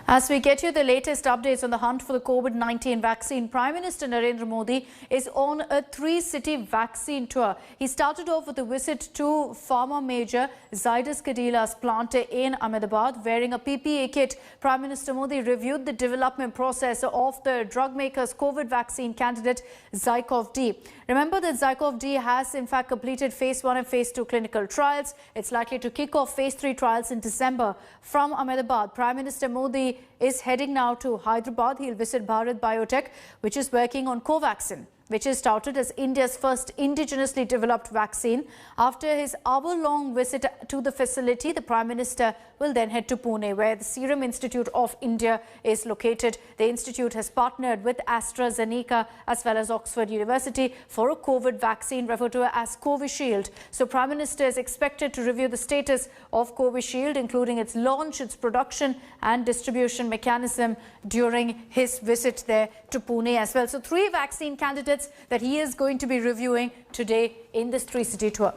As we get you the latest updates on the hunt for the COVID-19 vaccine, Prime Minister Narendra Modi is on a 3-city vaccine tour. He started off with a visit to pharma major Zydus Cadila's plant in Ahmedabad. Wearing a PPE kit, Prime Minister Modi reviewed the development process of the drug maker's COVID vaccine candidate Zydus. Remember that Zydus has in fact completed phase 1 and phase 2 clinical trials. It's likely to kick off phase 3 trials in December. From Ahmedabad, Prime Minister Modi is heading now to Hyderabad. He'll visit Bharat Biotech, which is working on Covaxin, which is touted as India's first indigenously developed vaccine. After his hour-long visit to the facility, the Prime Minister will then head to Pune, where the Serum Institute of India is located. The institute has partnered with AstraZeneca as well as Oxford University for a COVID vaccine referred to as Covishield. So Prime Minister is expected to review the status of Covishield, including its launch, its production and distribution mechanism during his visit there to Pune as well. So 3 vaccine candidates that he is going to be reviewing today in this 3-city tour.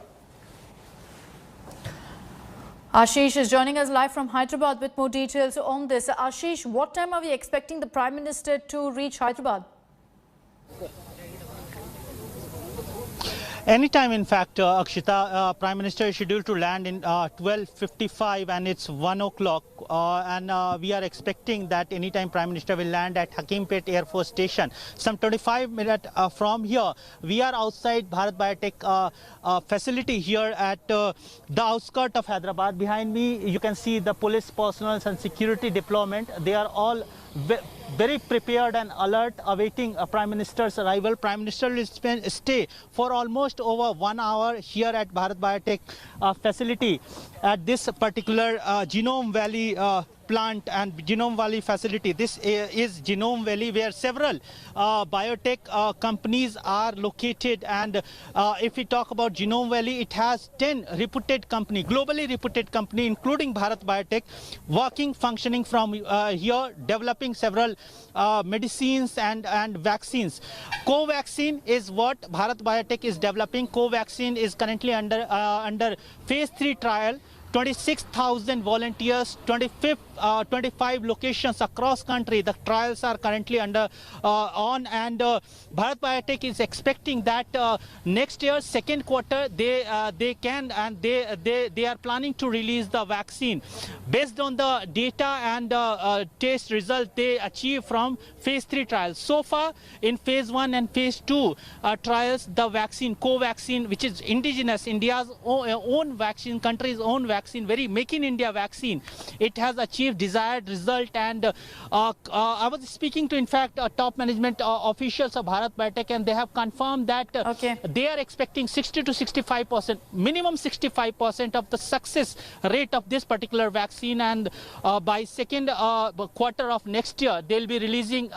Ashish is joining us live from Hyderabad with more details on this. Ashish, what time are we expecting the Prime Minister to reach Hyderabad? Anytime, in fact, Akshita, Prime Minister is scheduled to land in 12:55 and it's 1 o'clock. We are expecting that anytime Prime Minister will land at Hakimpet Air Force Station. Some 25 minutes from here, we are outside Bharat Biotech facility here at the outskirts of Hyderabad. Behind me, you can see the police personnel and security deployment. They are all very prepared and alert, awaiting Prime Minister's arrival. Prime Minister will stay for almost over 1 hour here at Bharat Biotech facility at this particular Genome Valley plant and Genome Valley facility. This is Genome Valley, where several biotech companies are located. And if we talk about Genome Valley, it has 10 reputed company, globally reputed company, including Bharat Biotech, working, functioning from here, developing several medicines and vaccines. Covaxin is what Bharat Biotech is developing. Covaxin is currently under phase 3 trial. 26,000 volunteers, 25 locations across country. The trials are currently on, and Bharat Biotech is expecting that next year, second quarter, they are planning to release the vaccine based on the data and test result they achieve from phase 3 trials. So far, in phase 1 and phase 2 trials, the vaccine, Covaxin, which is indigenous, India's own vaccine, country's own vaccine, very Make in India vaccine, it has achieved desired result. And I was speaking to, in fact, top management officials of Bharat Biotech, and they have confirmed that they are expecting 60 to 65%, minimum 65% of the success rate of this particular vaccine. And by second quarter of next year, they'll be releasing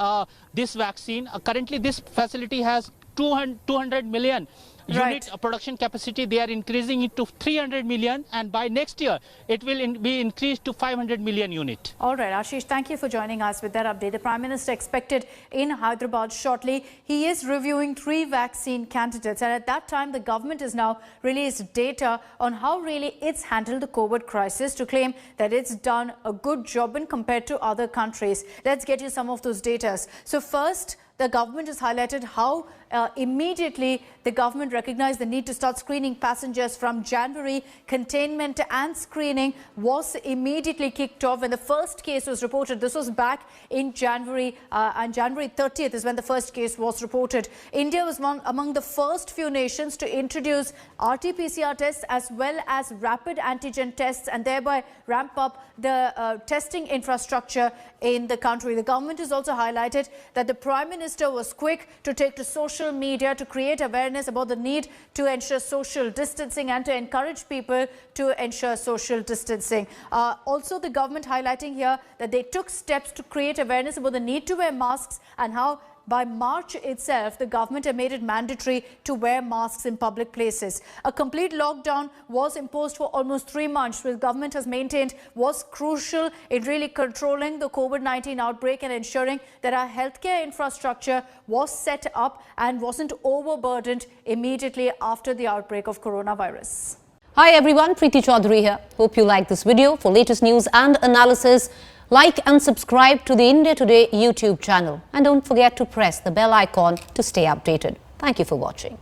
this vaccine. Currently, this facility has 200 million unit production capacity. They are increasing it to 300 million, and by next year it will be increased to 500 million unit. All right, Ashish, thank you for joining us with that update. The Prime Minister expected in Hyderabad shortly. He is reviewing 3 vaccine candidates, and at that time the government has now released data on how really it's handled the COVID crisis, to claim that it's done a good job when compared to other countries. Let's get you some of those data. So first, the government has highlighted how immediately the government recognized the need to start screening passengers from January. Containment and screening was immediately kicked off when the first case was reported. This was back in January, and January 30th is when the first case was reported. India was among the first few nations to introduce RT-PCR tests as well as rapid antigen tests, and thereby ramp up the testing infrastructure in the country. The government has also highlighted that the Prime Minister was quick to take to social media to create awareness about the need to ensure social distancing and to encourage people to ensure social distancing. Also, the government highlighting here that they took steps to create awareness about the need to wear masks, and how by March itself, the government had made it mandatory to wear masks in public places. A complete lockdown was imposed for almost 3 months, which the government has maintained was crucial in really controlling the COVID-19 outbreak and ensuring that our healthcare infrastructure was set up and wasn't overburdened immediately after the outbreak of coronavirus. Hi everyone, Preeti Chaudhary here. Hope you like this video. For latest news and analysis, Like and subscribe to the India Today YouTube channel. And don't forget to press the bell icon to stay updated. Thank you for watching.